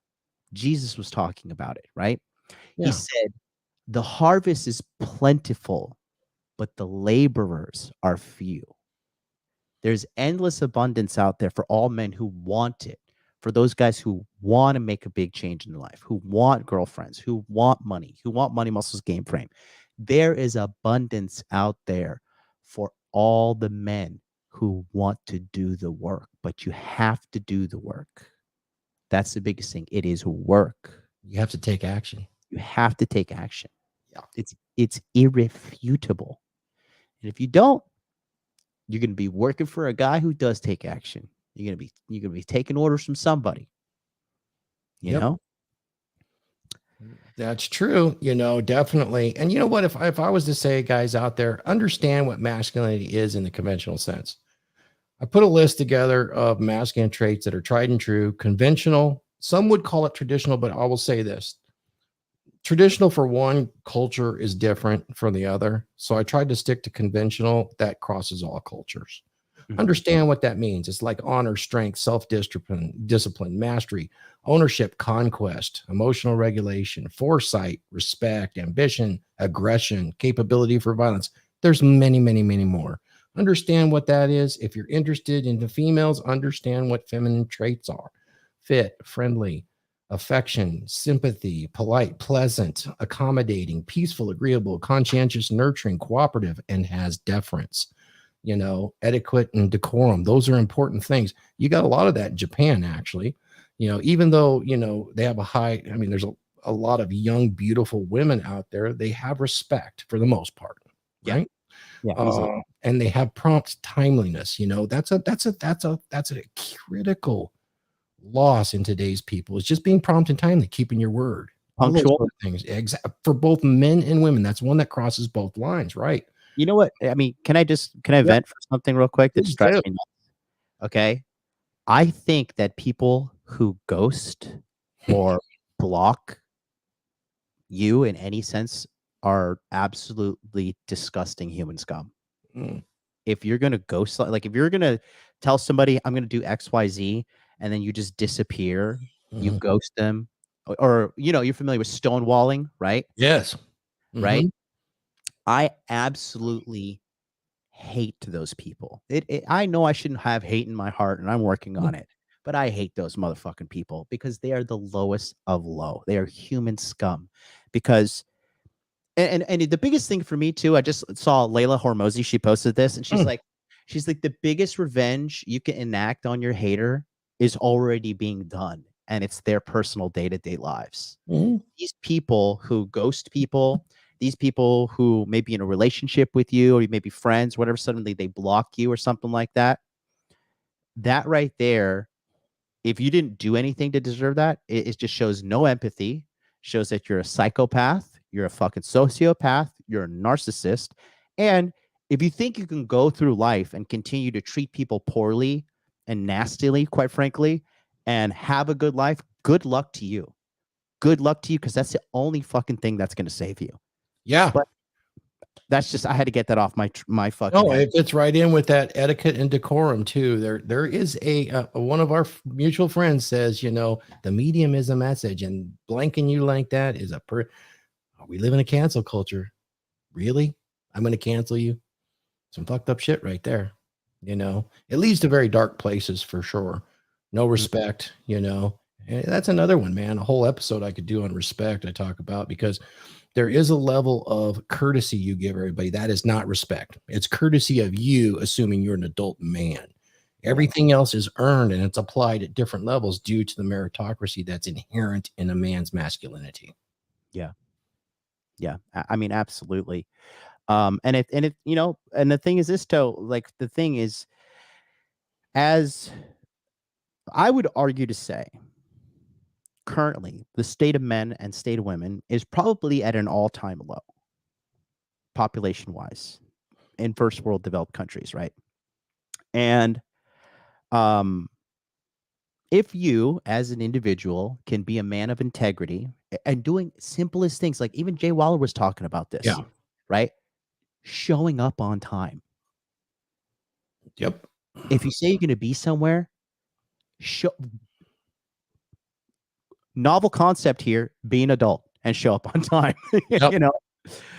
Jesus was talking about it, right? Yeah. He said, the harvest is plentiful, but the laborers are few. There's endless abundance out there for all men who want it, for those guys who want to make a big change in their life, who want girlfriends, who want money muscles, game frame. There is abundance out there for all the men who want to do the work, but you have to do the work. That's the biggest thing. It is work. You have to take action. You have to take action. Yeah. It's irrefutable. And if you don't, you're going to be working for a guy who does take action. You're going to be taking orders from somebody. You know? That's true. Definitely. And you know what? If I was to say, guys out there, understand what masculinity is in the conventional sense. I put a list together of masculine traits that are tried and true, conventional. Some would call it traditional, but I will say this. Traditional for one culture is different from the other. So I tried to stick to conventional that crosses all cultures. Mm-hmm. Understand what that means. It's like honor, strength, discipline, mastery, ownership, conquest, emotional regulation, foresight, respect, ambition, aggression, capability for violence. There's many, many, many more. Understand what that is. If you're interested in the females, understand what feminine traits are. Fit, friendly, affection, sympathy, polite, pleasant, accommodating, peaceful, agreeable, conscientious, nurturing, cooperative, and has deference. Etiquette and decorum. Those are important things. You got a lot of that in Japan, actually. Even though, they have there's a lot of young, beautiful women out there. They have respect for the most part. Right. Yeah. And they have prompt timeliness. That's a critical loss in today's people. Is just being prompt and timely, keeping your word. Punctual. All those things. For both men and women. That's one that crosses both lines. Right. You know what? I mean, can I vent for something real quick that just drives me nuts? Okay. I think that people who ghost or block you in any sense are absolutely disgusting human scum. Mm. If you're going to ghost, like if you're going to tell somebody, I'm going to do X, Y, Z, and then you just disappear, you ghost them, or you're familiar with stonewalling, right? Yes. Right. I absolutely hate those people. I know I shouldn't have hate in my heart, and I'm working on it, but I hate those motherfucking people because they are the lowest of low. They are human scum. Because and the biggest thing for me too, I just saw Layla Hormozi. She posted this, and she's like, the biggest revenge you can enact on your hater is already being done, and it's their personal day-to-day lives. These people who ghost people, these people who may be in a relationship with you, or you may be friends, whatever, suddenly they block you or something like that. That right there, if you didn't do anything to deserve that, it just shows no empathy, shows that you're a psychopath, you're a fucking sociopath, you're a narcissist. And if you think you can go through life and continue to treat people poorly and nastily, quite frankly, and have a good life, good luck to you. Good luck to you, because that's the only fucking thing that's going to save you. Yeah. But that's just, I had to get that off my fucking head. It fits right in with that etiquette and decorum too. There is one of our mutual friends says, the medium is a message, and blanking you like that is we live in a cancel culture. Really? I'm going to cancel you. Some fucked up shit right there. It leads to very dark places for sure. No respect, and that's another one, man. A whole episode I could do on respect. I talk about, because there is a level of courtesy you give everybody. That is not respect. It's courtesy of you, assuming you're an adult man. Everything else is earned, and it's applied at different levels due to the meritocracy that's inherent in a man's masculinity. Yeah. I mean, absolutely. And you know, and the thing is this, though, like the thing is, as I would argue to say, currently the state of men and state of women is probably at an all-time low, population wise, in first world developed countries, right? And if you as an individual can be a man of integrity and doing simplest things, like even Jay Waller was talking about this, Yeah. right? Showing up on time. Yep. If you say you're going to be somewhere, show, novel concept here, be an adult and show up on time. Yep. You know,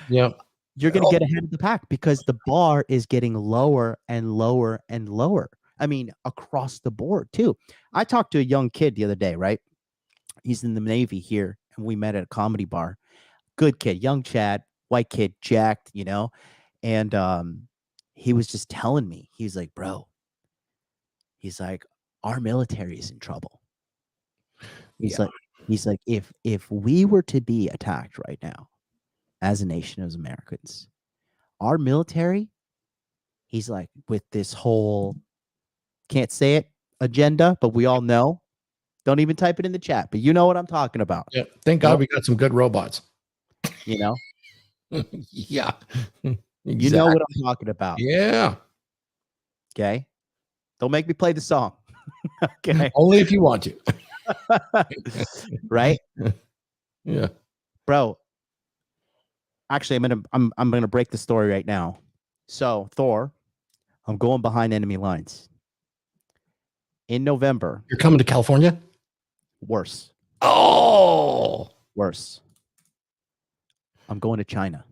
Yep. you're going to get ahead of the pack because the bar is getting lower and lower and lower. I mean, across the board too. I talked to a young kid the other day, right? He's in the Navy here, and we met at a comedy bar. Good kid, young Chad, white kid, jacked, you know. And he was just telling me, he's like, bro, he's like, our military is in trouble. He's like, if we were to be attacked right now as a nation, as Americans, our military, he's like, with this whole, can't say it, agenda, but we all know. Don't even type it in the chat, but you know what I'm talking about. Yeah. Thank God we got some good robots. You know? Yeah. Exactly. You know what I'm talking about. Yeah. Okay. Don't make me play the song. Okay. Only if you want to. Right? Yeah. Bro. Actually, I'm gonna break the story right now. So Thor, I'm going behind enemy lines. In November. You're coming to California? Worse. Oh. Worse. I'm going to China.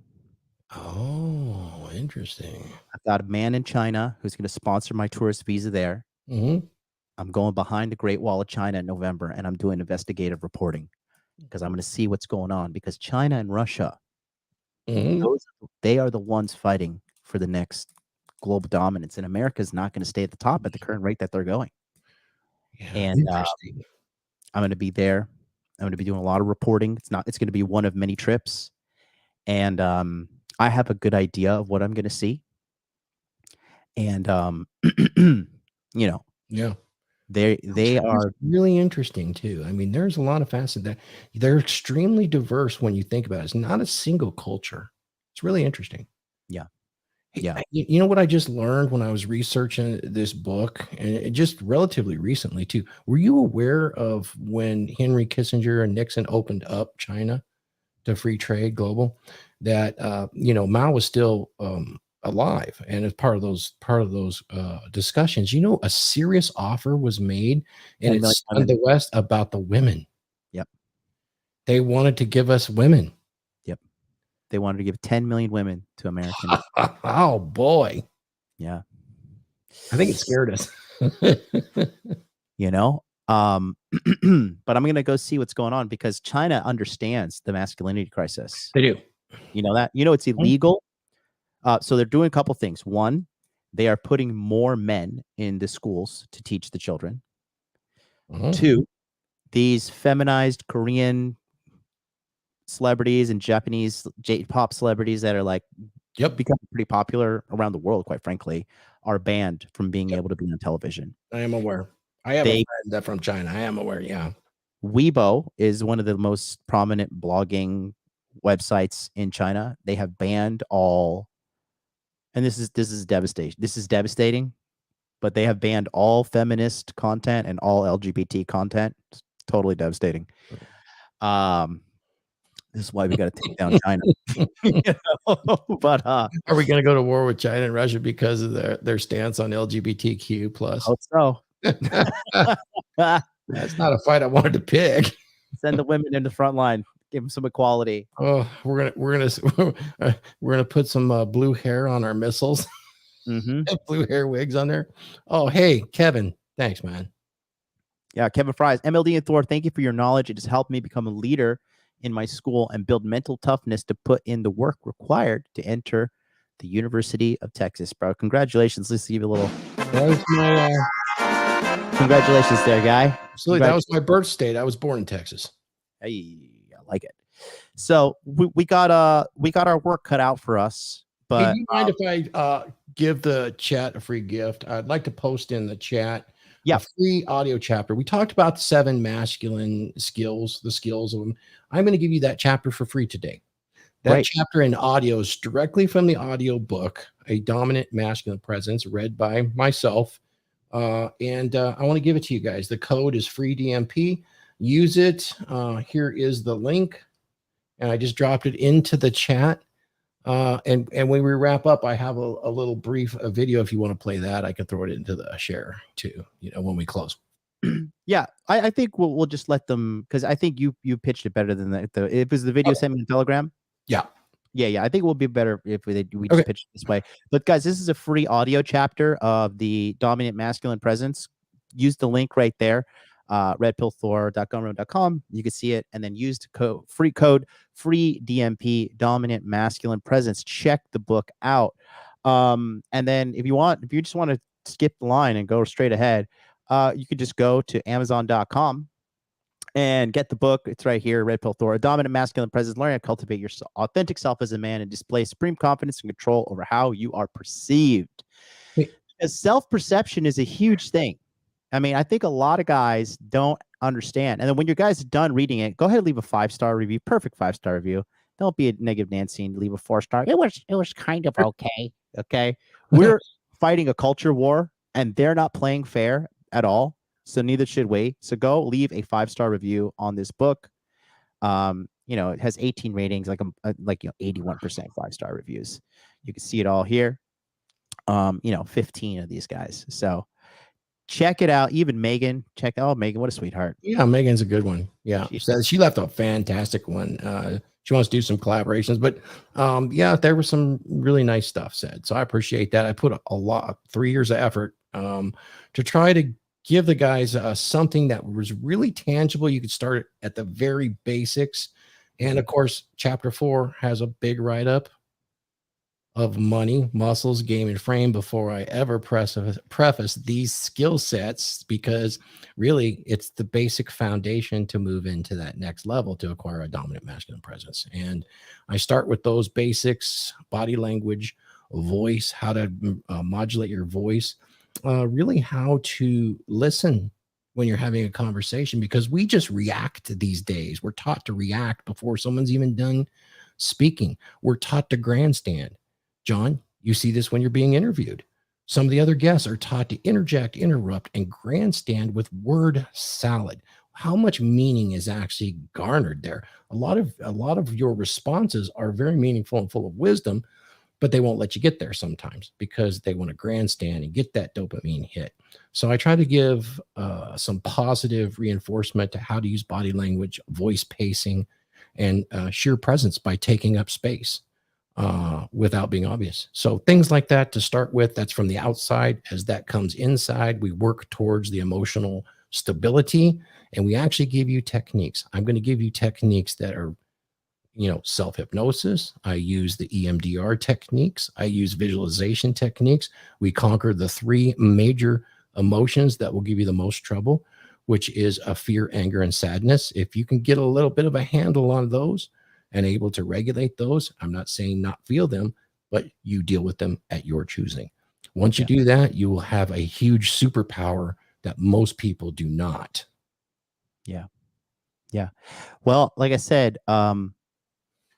Oh, interesting. I've got a man in China who's going to sponsor my tourist visa there. Mm-hmm. I'm going behind the Great Wall of China in November, and I'm doing investigative reporting because I'm going to see what's going on, because China and Russia, they are the ones fighting for the next global dominance, and America's not going to stay at the top at the current rate that they're going. Yeah, and I'm going to be there. I'm going to be doing a lot of reporting. It's going to be one of many trips. And I have a good idea of what I'm going to see. And, you know, yeah, they are really interesting too. I mean, there's a lot of facets that they're extremely diverse when you think about it. It's not a single culture. It's really interesting. Yeah. Hey, Yeah. You know what I just learned when I was researching this book, and it just relatively recently too. Were you aware of when Henry Kissinger and Nixon opened up China to free trade global, that you know, Mao was still alive, and as part of those discussions, you know, a serious offer was made, and it's on the West about the women. Yep. They wanted to give us women. Yep. They wanted to give 10 million women to Americans. Oh boy. Yeah. I think it scared us. You know, but I'm going to go see what's going on, because China understands the masculinity crisis. They do. You know that? You know, it's illegal. So they're doing a couple things. One, they are putting more men in the schools to teach the children. Two, these feminized Korean celebrities and Japanese J-pop celebrities that are like becoming pretty popular around the world, quite frankly, are banned from being able to be on television. I am aware. I have a friend that from China. I am aware. Yeah. Weibo is one of the most prominent blogging websites in China. They have banned all, and this is devastation. This is devastating, but they have banned all feminist content and all LGBT content. It's totally devastating. This is why we got to take down China. You know? But are we going to go to war with China and Russia because of their stance on LGBTQ plus? Hope so. That's not a fight I wanted to pick. Send the women in the front line. Give them some equality. Oh, we're gonna put some blue hair on our missiles. Blue hair wigs on there. Oh, hey, Kevin. Thanks, man. Yeah, Kevin Fries. MLD and Thor, thank you for your knowledge. It has helped me become a leader in my school and build mental toughness to put in the work required to enter the University of Texas, bro. Congratulations. Let's give you a little. That was my congratulations there, guy. Absolutely. That was my birth state. I was born in Texas. Hey, I like it. So we got our work cut out for us, But do you mind if I give the chat a free gift? I'd like to post in the chat a free audio chapter. We talked about 7 masculine skills, the skills of them. I'm going to give you that chapter for free today. That chapter in audio is directly from the audio book, A Dominant Masculine Presence, read by myself. And I want to give it to you guys. The code is free DMP. Use it. Here is the link. And I just dropped it into the chat. And when we wrap up, I have a little brief video. If you want to play that, I can throw it into the share too, when we close. Yeah, I think we'll just let them, because I think you pitched it better than the it was the video sent me in Telegram. Yeah. I think it will be better if we just pitch it this way. But guys, this is a free audio chapter of the Dominant Masculine Presence. Use the link right there, redpillthor.com. You can see it, and then use the free DMP, Dominant Masculine Presence. Check the book out. And then if you just want to skip the line and go straight ahead, you could just go to Amazon.com and get the book. It's right here, Red Pill Thor, A Dominant Masculine Presence. Learn how to cultivate your authentic self as a man and display supreme confidence and control over how you are perceived. Because self-perception is a huge thing. I mean, I think a lot of guys don't understand. And then when your guys are done reading it, go ahead and leave a 5-star review, perfect 5-star review. Don't be a negative Nancy and leave a 4-star. It was kind of okay. Okay. We're fighting a culture war, and they're not playing fair at all. So neither should we. So go leave a 5-star review on this book. It has 18 ratings, like 81% 5-star reviews. You can see it all here. 15 of these guys. So check it out. Even Megan, Megan, what a sweetheart. Yeah, Megan's a good one. Yeah, she left a fantastic one. She wants to do some collaborations, but there was some really nice stuff said. So I appreciate that. I put a lot, 3 years of effort to try to give the guys something that was really tangible. You could start at the very basics. And of course, chapter 4 has a big write-up of money, muscles, game, and frame before I ever preface these skill sets, because really it's the basic foundation to move into that next level to acquire a dominant masculine presence. And I start with those basics: body language, voice, how to modulate your voice, really how to listen when you're having a conversation, because we just react these days. We're taught to react before someone's even done speaking. We're taught to grandstand. John, you see this when you're being interviewed. Some of the other guests are taught to interject, interrupt, and grandstand with word salad. How much meaning is actually garnered there? A lot of your responses are very meaningful and full of wisdom, but they won't let you get there sometimes because they want to grandstand and get that dopamine hit. So I try to give some positive reinforcement to how to use body language, voice pacing, and sheer presence by taking up space without being obvious. So things like that to start with. That's from the outside. As that comes inside, we work towards the emotional stability, and we actually give you techniques. I'm going to give you techniques that are, self-hypnosis. I use the EMDR techniques. I use visualization techniques. We conquer the 3 major emotions that will give you the most trouble, which is a fear, anger, and sadness. If you can get a little bit of a handle on those and able to regulate those, I'm not saying not feel them, but you deal with them at your choosing. Once you do that, you will have a huge superpower that most people do not. Yeah. Well, like I said,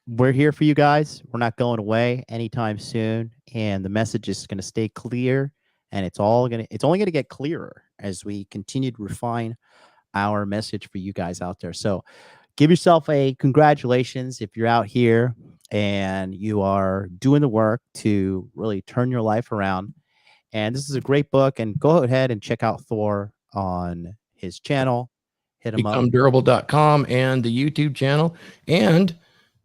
we're here for you guys. We're not going away anytime soon, and the message is going to stay clear, and it's only going to get clearer as we continue to refine our message for you guys out there. So give yourself a congratulations if you're out here and you are doing the work to really turn your life around. And this is a great book, and go ahead and check out Thor on his channel. Hit him up. BecomeDurable.com and the YouTube channel. And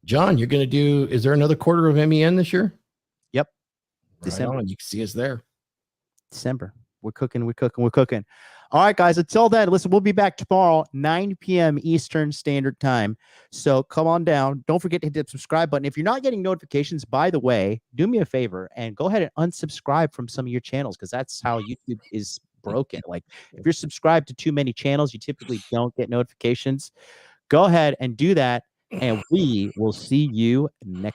John, you're going to do, is there another quarter of MEN this year? Yep. Right December. On. You can see us there. December. We're cooking. All right, guys. Until then, listen, we'll be back tomorrow, 9 p.m. Eastern Standard Time. So come on down. Don't forget to hit the subscribe button. If you're not getting notifications, by the way, do me a favor and go ahead and unsubscribe from some of your channels, because that's how YouTube is broken. Like, if you're subscribed to too many channels, you typically don't get notifications. Go ahead and do that, and we will see you next